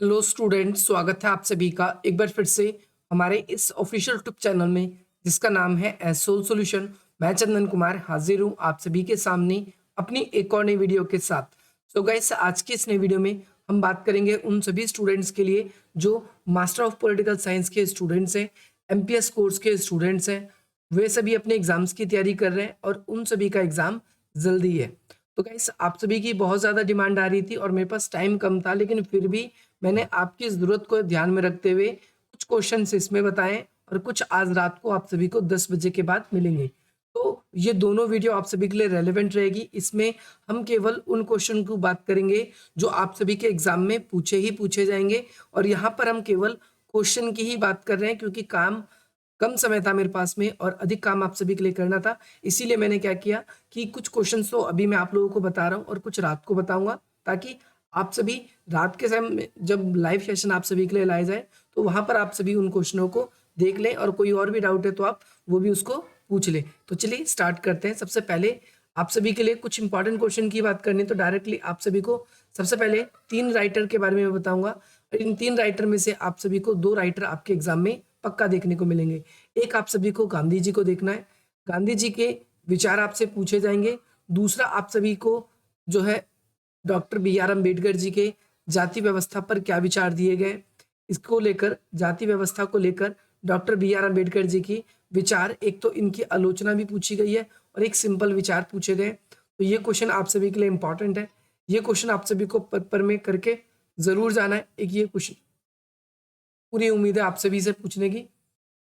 Hello student, स्वागत है आप सभी का एक बार फिर से हमारे इस ऑफिशियल यूट्यूब चैनल में जिसका नाम है एसोल सॉल्यूशन। मैं चंदन कुमार हाजिर हूँ आप सभी के सामने अपनी एक और नई वीडियो के साथ। सो गाइस, आज की इस नई वीडियो में हम बात करेंगे उन सभी स्टूडेंट्स के लिए जो मास्टर ऑफ पॉलिटिकल साइंस के स्टूडेंट्स हैं, एमपीएस कोर्स के स्टूडेंट्स हैं। वे सभी अपने एग्जाम्स की तैयारी कर रहे हैं और उन सभी का एग्जाम जल्दी है। तो गाइस, आप सभी की बहुत ज़्यादा डिमांड आ रही थी और मेरे पास टाइम कम था, लेकिन फिर भी मैंने आपकी ज़रूरत को ध्यान में रखते हुए कुछ क्वेश्चंस इसमें बताएं और कुछ आज रात को आप सभी को 10 बजे के बाद मिलेंगे। तो ये दोनों वीडियो आप सभी के लिए रेलेवेंट रहेगी। इसमें हम केवल उन क्वेश्चन की बात करेंगे जो आप सभी के एग्जाम में पूछे जाएंगे, और यहाँ पर हम केवल क्वेश्चन की ही बात कर रहे हैं क्योंकि काम कम समय था मेरे पास में और अधिक काम आप सभी के लिए करना था। इसीलिए मैंने क्या किया कि कुछ क्वेश्चंस तो अभी मैं आप लोगों को बता रहा हूँ और कुछ रात को बताऊंगा, ताकि आप सभी रात के समय में जब लाइव सेशन आप सभी के लिए लाया जाए तो वहां पर आप सभी उन क्वेश्चनों को देख लें, और कोई और भी डाउट है तो आप वो भी उसको पूछ लें। तो चलिए स्टार्ट करते हैं। सबसे पहले आप सभी के लिए कुछ इंपॉर्टेंट क्वेश्चन की बात करनी, तो डायरेक्टली आप सभी को सबसे पहले 3 राइटर के बारे में मैं बताऊंगा, और इन 3 राइटर में से आप सभी को 2 राइटर आपके एग्जाम में पक्का देखने को मिलेंगे। एक आप सभी को गांधी जी को देखना है, गांधी जी के विचार आपसे पूछे जाएंगे। दूसरा आप सभी को जो है doctor B are Ambedkar ji के जाति व्यवस्था पर क्या विचार दिए गए, इसको लेकर जाति व्यवस्था को लेकर doctor B are Ambedkar ji की विचार, एक तो इनकी आलोचना भी पूछी गई है और एक सिंपल विचार पूछे गए। तो ये क्वेश्चन आप सभी के लिए इंपॉर्टेंट है। ये क्वेश्चन आप सभी को पेपर में करके जरूर जाना है। एक ये क्वेश्चन पूरी उम्मीद है आप सभी से पूछने की।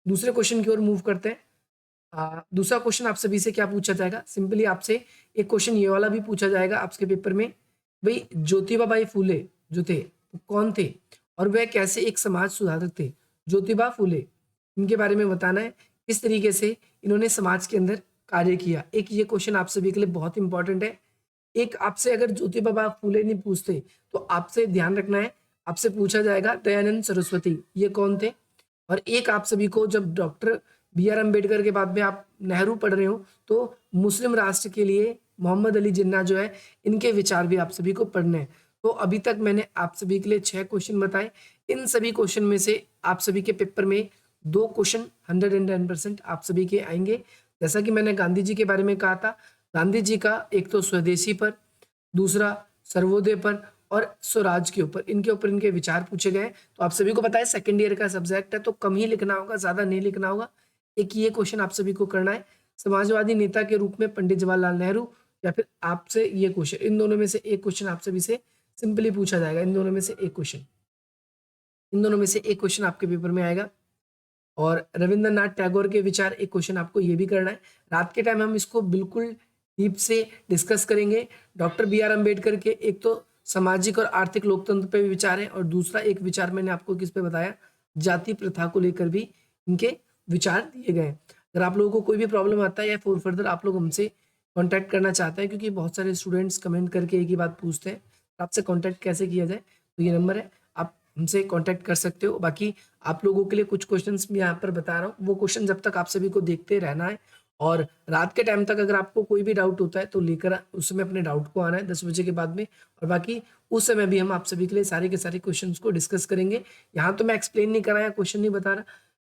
दूसरे क्वेश्चन की ओर मूव करते हैं। दूसरा क्वेश्चन आप सभी से क्या पूछा जाएगा, सिंपली आपसे एक क्वेश्चन ये वाला भी पूछा जाएगा आपके पेपर में। भाई, ज्योतिबा बाई फूले जो थे वो कौन थे और वह कैसे एक समाज सुधारक थे। ज्योतिबा फूले, इनके बारे में बताना है, किस तरीके से इन्होंने समाज के अंदर कार्य किया। एक ये क्वेश्चन आप सभी के लिए बहुत इंपॉर्टेंट है। एक आपसे अगर ज्योतिबा बा फूले नहीं पूछते तो आपसे ध्यान रखना है, आपसे पूछा जाएगा दयानंद सरस्वती ये कौन थे। और एक आप सभी को जब डॉक्टर बी आर अम्बेडकर के बाद में आप नेहरू पढ़ रहे हो तो मुस्लिम राष्ट्र के लिए मोहम्मद अली जिन्ना जो है, इनके विचार भी आप सभी को पढ़ने हैं। तो अभी तक मैंने आप सभी के लिए 6 क्वेश्चन बताए। इन सभी क्वेश्चन में से आप सभी के पेपर में 2 क्वेश्चन 110% आप सभी के आएंगे। जैसा कि मैंने गांधी जी के बारे में कहा था, गांधी जी का एक तो स्वदेशी पर, दूसरा सर्वोदय पर और स्वराज के ऊपर, इनके ऊपर इनके विचार पूछे गए। तो आप सभी को पता है सेकंड ईयर का सब्जेक्ट है तो कम ही लिखना होगा, ज्यादा नहीं लिखना होगा। एक ये क्वेश्चन आप सभी को करना है, समाजवादी नेता के रूप में पंडित जवाहरलाल नेहरू, या फिर आपसे ये क्वेश्चन, इन दोनों में से एक क्वेश्चन आप सभी से सिंपली पूछा जाएगा। इन दोनों में से एक क्वेश्चन, इन दोनों में से एक क्वेश्चन आपके पेपर में आएगा। और रविंद्रनाथ टैगोर के विचार, एक क्वेश्चन आपको ये भी करना है। रात के टाइम हम इसको बिल्कुल डीप से डिस्कस करेंगे। डॉक्टर बी आर अम्बेडकर के एक तो सामाजिक और आर्थिक लोकतंत्र पे भी विचार है, और दूसरा एक विचार मैंने आपको किस पे बताया, जाति प्रथा को लेकर भी इनके विचार दिए गए हैं। अगर आप लोगों को कोई भी प्रॉब्लम आता है या फॉर फर्दर आप लोग हमसे कॉन्टैक्ट करना चाहते हैं, क्योंकि बहुत सारे स्टूडेंट्स कमेंट करके एक ही बात पूछते हैं आपसे कॉन्टैक्ट कैसे किया जाए, तो ये नंबर है, आप हमसे कांटेक्ट कर सकते हो। बाकी आप लोगों के लिए कुछ क्वेश्चंस मैं यहाँ पर बता रहा हूँ, वो क्वेश्चन जब तक आप सभी को देखते रहना है, और रात के टाइम तक अगर आपको कोई भी डाउट होता है तो लेकर उस समय अपने डाउट को आना है 10 बजे के बाद में। और बाकी उस समय भी हम आप सभी के लिए सारे के सारे क्वेश्चंस को डिस्कस करेंगे। यहाँ तो मैं एक्सप्लेन नहीं कर रहा, क्वेश्चन नहीं बता रहा,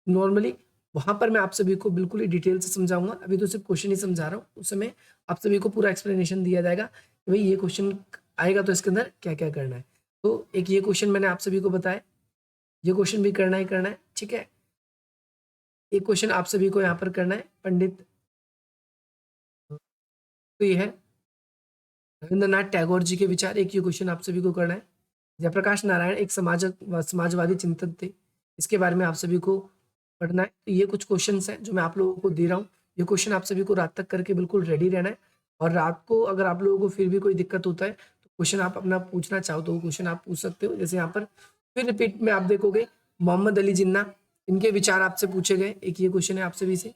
नॉर्मली वहां पर मैं आप सभी को बिल्कुल ही डिटेल से समझाऊंगा। अभी तो सिर्फ क्वेश्चन ही समझा रहा हूँ, उस समय आप सभी को पूरा एक्सप्लेनेशन दिया जाएगा कि भाई ये क्वेश्चन आएगा तो इसके अंदर क्या क्या करना है। तो एक ये क्वेश्चन मैंने आप सभी को बताया, ये क्वेश्चन भी करना ही करना है, ठीक है। एक क्वेश्चन आप सभी को यहाँ पर करना है, पंडित, तो ये है रविंद्रनाथ टैगोर जी के विचार, एक ये क्वेश्चन आप सभी को करना है। जयप्रकाश नारायण एक समाजवादी चिंतक थे, इसके बारे में आप सभी को पढ़ना है। तो ये कुछ क्वेश्चन हैं जो मैं आप लोगों को दे रहा हूँ, ये क्वेश्चन आप सभी को रात तक करके बिल्कुल रेडी रहना है। और रात को अगर आप लोगों को फिर भी कोई दिक्कत होता है तो क्वेश्चन आप अपना पूछना चाहो तो वो क्वेश्चन आप पूछ सकते हो। जैसे यहाँ पर फिर रिपीट में आप देखोगे मोहम्मद अली जिन्ना, इनके विचार आपसे पूछे गए, एक ये क्वेश्चन है आप सभी से।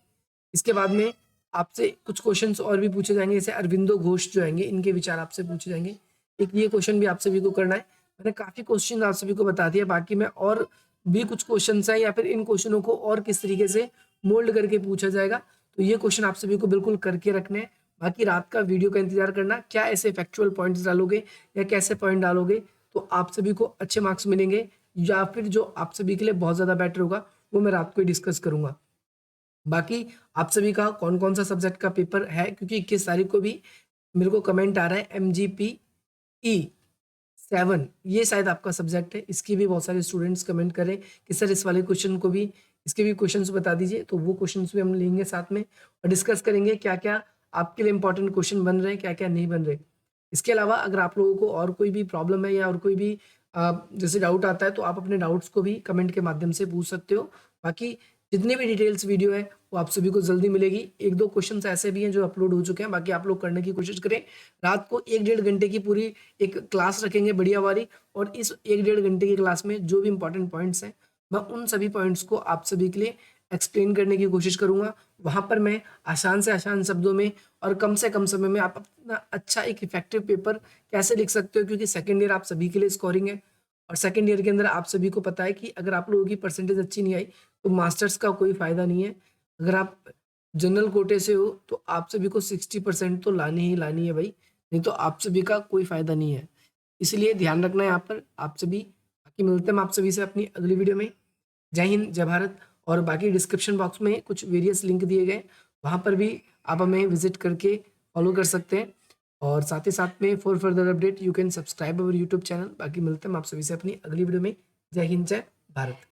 इसके बाद में आपसे कुछ क्वेश्चंस और भी पूछे जाएंगे, जैसे अरविंदो घोष जो आएंगे इनके विचार आपसे पूछे जाएंगे, एक ये क्वेश्चन भी आप सभी को करना है। मैंने काफी क्वेश्चन आप सभी को बता दिया, बाकी मैं और भी कुछ क्वेश्चन है या फिर इन क्वेश्चनों को और किस तरीके से मोल्ड करके पूछा जाएगा, तो ये क्वेश्चन आप सभी को बिल्कुल करके रखने हैं। बाकी रात का वीडियो का इंतजार करना, क्या ऐसे फैक्चुअल पॉइंट्स डालोगे या कैसे पॉइंट डालोगे तो आप सभी को अच्छे मार्क्स मिलेंगे। या फिर जो आप सभी के लिए बहुत ज़्यादा बेटर होगा वो मैं रात को ही डिस्कस करूँगा। बाकी आप सभी का कौन-कौन सा सब्जेक्ट का पेपर है, क्योंकि 21 तारीख को भी मेरे को कमेंट आ रहा है एमजीपीई 7 ये शायद आपका सब्जेक्ट है। इसकी भी बहुत सारे स्टूडेंट्स कमेंट कर रहे हैं कि सर इस वाले क्वेश्चन को भी, इसके भी क्वेश्चंस बता दीजिए। तो वो क्वेश्चंस भी हम लेंगे साथ में और डिस्कस करेंगे क्या-क्या आपके लिए इंपॉर्टेंट क्वेश्चन बन रहे हैं, क्या-क्या नहीं बन रहे। इसके अलावा अगर आप लोगों को और कोई भी प्रॉब्लम है या और कोई भी जैसे डाउट आता है तो आप अपने डाउट्स को भी कमेंट के माध्यम से पूछ सकते हो। बाकी जितनी भी डिटेल्स वीडियो है वो आप सभी को जल्दी मिलेगी। 1-2 क्वेश्चंस ऐसे भी हैं जो अपलोड हो चुके हैं, बाकी आप लोग करने की कोशिश करें। रात को 1 डेढ़ घंटे की पूरी एक क्लास रखेंगे बढ़िया वाली, और इस 1 डेढ़ घंटे की क्लास में जो भी इंपॉर्टेंट पॉइंट्स हैं, मैं उन सभी पॉइंट्स को आप सभी के लिए एक्सप्लेन करने की कोशिश करूँगा। वहाँ पर मैं आसान से आसान शब्दों में और कम से कम समय में आप अपना अच्छा एक इफेक्टिव पेपर कैसे लिख सकते हो, क्योंकि सेकंड ईयर आप सभी के लिए स्कोरिंग है और सेकंड ईयर के अंदर आप सभी को पता है कि अगर आप लोगों की परसेंटेज अच्छी नहीं आई तो मास्टर्स का कोई फ़ायदा नहीं है। अगर आप जनरल कोटे से हो तो आप सभी को 60% तो लानी ही लानी है भाई, नहीं तो आप सभी का कोई फ़ायदा नहीं है। इसलिए ध्यान रखना है यहाँ पर आप सभी। बाकी मिलते हैं हम आप सभी से अपनी अगली वीडियो में। जय हिंद, जय भारत। और बाकी डिस्क्रिप्शन बॉक्स में कुछ वेरियस लिंक दिए गए, वहाँ पर भी आप हमें विज़िट करके फॉलो कर सकते हैं। और साथ ही साथ में for further update you can subscribe our YouTube channel. बाकी मिलते हैं हम आप सभी से अपनी अगली वीडियो में। जय हिंद, जय भारत।